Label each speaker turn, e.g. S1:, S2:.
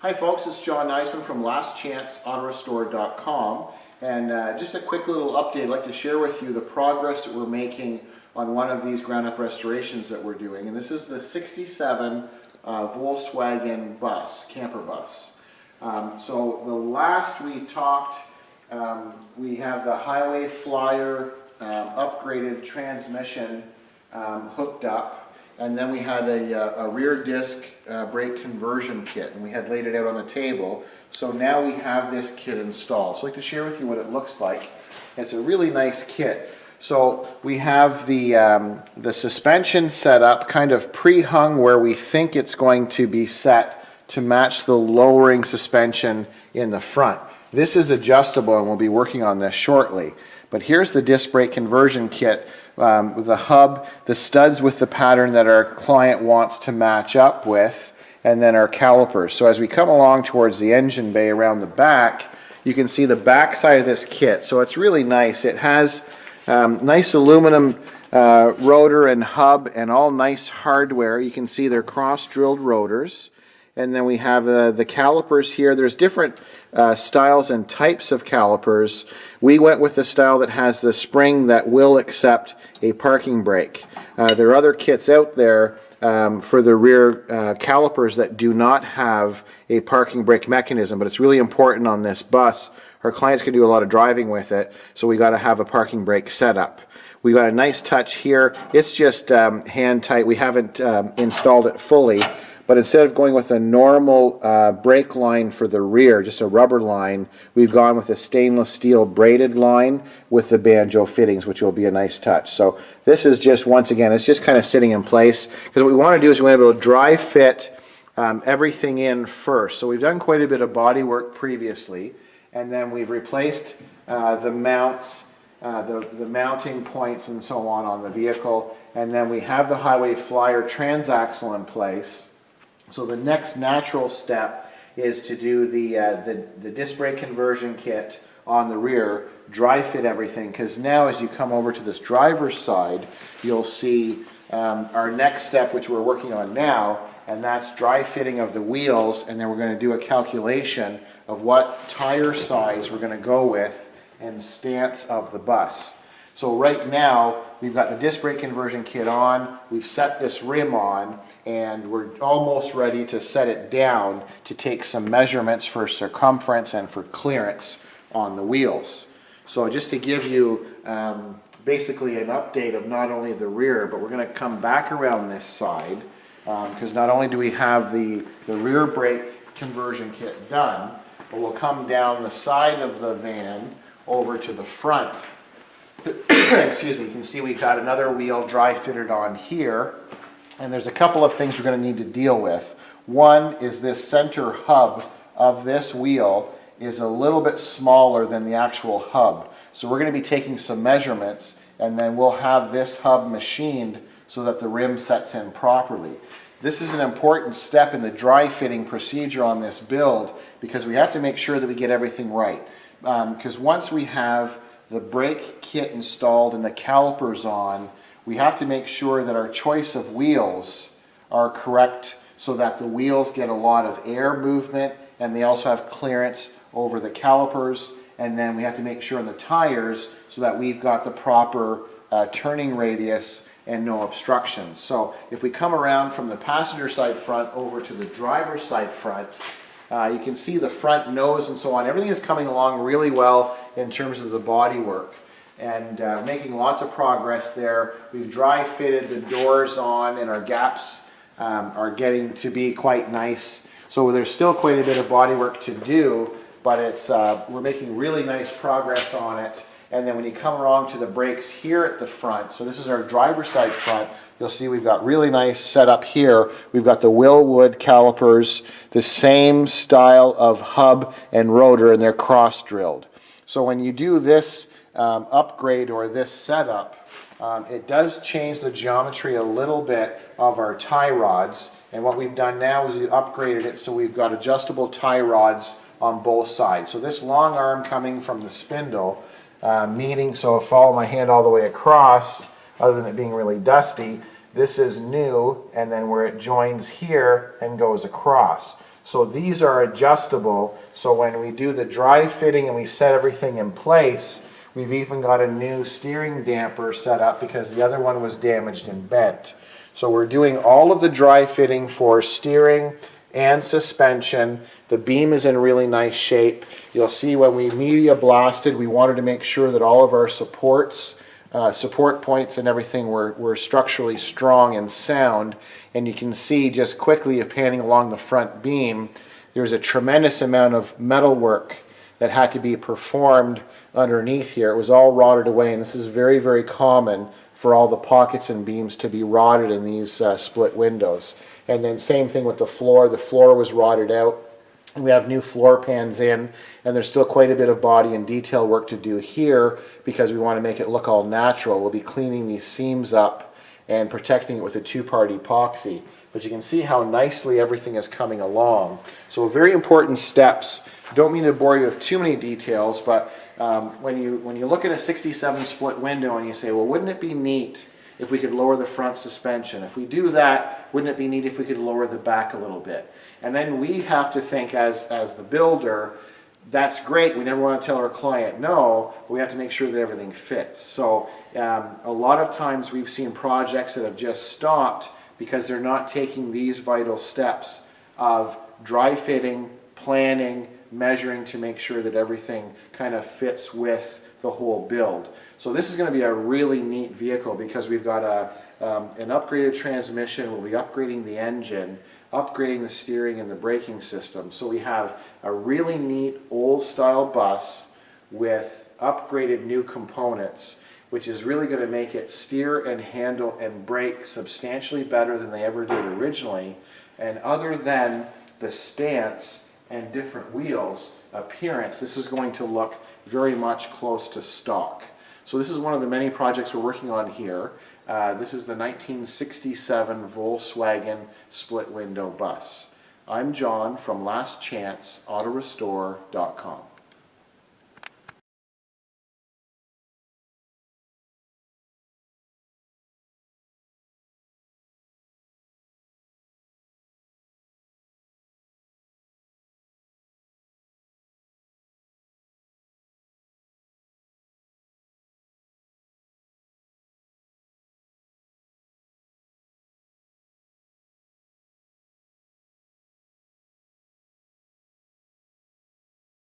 S1: Hi folks, it's John Nizman from lastchanceautorestore.com, and just a quick little update. I'd like to share with you the progress that we're making on one of these ground up restorations that we're doing, and this is the 67 Volkswagen bus, camper bus. So the last we talked, we have the Highway Flyer upgraded transmission hooked up. And then we had a rear disc brake conversion kit, and we had laid it out on the table. So now we have this kit installed. So I'd like to share with you what it looks like. It's a really nice kit. So we have the suspension set up kind of pre-hung where we think it's going to be set to match the lowering suspension in the front. This is adjustable, and we'll be working on this shortly. But here's the disc brake conversion kit with the hub, the studs with the pattern that our client wants to match up with, and then our calipers. So as we come along towards the engine bay around the back, you can see the back side of this kit. So it's really nice. It has nice aluminum rotor and hub and all nice hardware. You can see they're cross-drilled rotors. And then we have the calipers here. There's different styles and types of calipers. We went with the style that has the spring that will accept a parking brake. There are other kits out there for the rear calipers that do not have a parking brake mechanism, but it's really important on this bus. Our clients can do a lot of driving with it, so we got to have a parking brake setup. We got a nice touch here. It's just hand tight. We haven't installed it fully. But instead of going with a normal brake line for the rear, just a rubber line, we've gone with a stainless steel braided line with the banjo fittings, which will be a nice touch. So this is just, once again, it's just kind of sitting in place. Because what we want to do is we want to be able to dry fit everything in first. So we've done quite a bit of body work previously, and then we've replaced the mounts, the mounting points and so on the vehicle, and then we have the Highway Flyer transaxle in place. So the next natural step is to do the disc brake conversion kit on the rear, dry fit everything, because now as you come over to this driver's side, you'll see our next step, which we're working on now, and that's dry fitting of the wheels, and then we're going to do a calculation of what tire size we're going to go with and stance of the bus. So right now, we've got the disc brake conversion kit on, we've set this rim on, and we're almost ready to set it down to take some measurements for circumference and for clearance on the wheels. So just to give you basically an update of not only the rear, but we're going to come back around this side, because not only do we have the rear brake conversion kit done, but we'll come down the side of the van over to the front. Excuse me, you can see we've got another wheel dry fitted on here, and there's a couple of things we're going to need to deal with. One is this center hub of this wheel is a little bit smaller than the actual hub. So we're going to be taking some measurements, and then we'll have this hub machined so that the rim sets in properly. This is an important step in the dry fitting procedure on this build, because we have to make sure that we get everything right. Because once we have the brake kit installed and the calipers on, we have to make sure that our choice of wheels are correct so that the wheels get a lot of air movement and they also have clearance over the calipers, and then we have to make sure on the tires so that we've got the proper turning radius and no obstructions. So if we come around from the passenger side front over to the driver's side front, you can see the front nose and so on. Everything is coming along really well in terms of the body work, and making lots of progress there. We've dry fitted the doors on, and our gaps are getting to be quite nice. So there's still quite a bit of body work to do, but it's we're making really nice progress on it. And then when you come around to the brakes here at the front, so this is our driver's side front, you'll see we've got really nice setup here. We've got the Willwood calipers, the same style of hub and rotor, and they're cross-drilled. So when you do this upgrade or this setup, it does change the geometry a little bit of our tie rods. And what we've done now is we upgraded it so we've got adjustable tie rods on both sides. So this long arm coming from the spindle, so follow my hand all the way across, other than it being really dusty, this is new, and then where it joins here and goes across. So these are adjustable, so when we do the dry fitting and we set everything in place, we've even got a new steering damper set up because the other one was damaged and bent. So we're doing all of the dry fitting for steering and suspension. The beam is in really nice shape. You'll see when we media blasted, we wanted to make sure that all of our support points and everything were structurally strong and sound. And you can see just quickly, if panning along the front beam, there's a tremendous amount of metal work that had to be performed underneath here. It was all rotted away, and this is very, very common for all the pockets and beams to be rotted in these split windows. And then same thing with the floor. The floor was rotted out. We have new floor pans in, and there's still quite a bit of body and detail work to do here because we want to make it look all natural. We'll be cleaning these seams up and protecting it with a two-part epoxy. But you can see how nicely everything is coming along. So very important steps. Don't mean to bore you with too many details, but when you look at a 67 split window and you say, well, wouldn't it be neat if we could lower the front suspension? If we do that, wouldn't it be neat if we could lower the back a little bit? And then we have to think as the builder, that's great. We never want to tell our client no, but we have to make sure that everything fits. So a lot of times we've seen projects that have just stopped because they're not taking these vital steps of dry fitting, planning, measuring to make sure that everything kind of fits with the whole build. So this is going to be a really neat vehicle because we've got an upgraded transmission. We'll be upgrading the engine, upgrading the steering and the braking system. So we have a really neat old style bus with upgraded new components, which is really going to make it steer and handle and brake substantially better than they ever did originally. And other than the stance and different wheels appearance, this is going to look very much close to stock. So this is one of the many projects we're working on here. This is the 1967 Volkswagen split window bus. I'm John from lastchanceautorestore.com.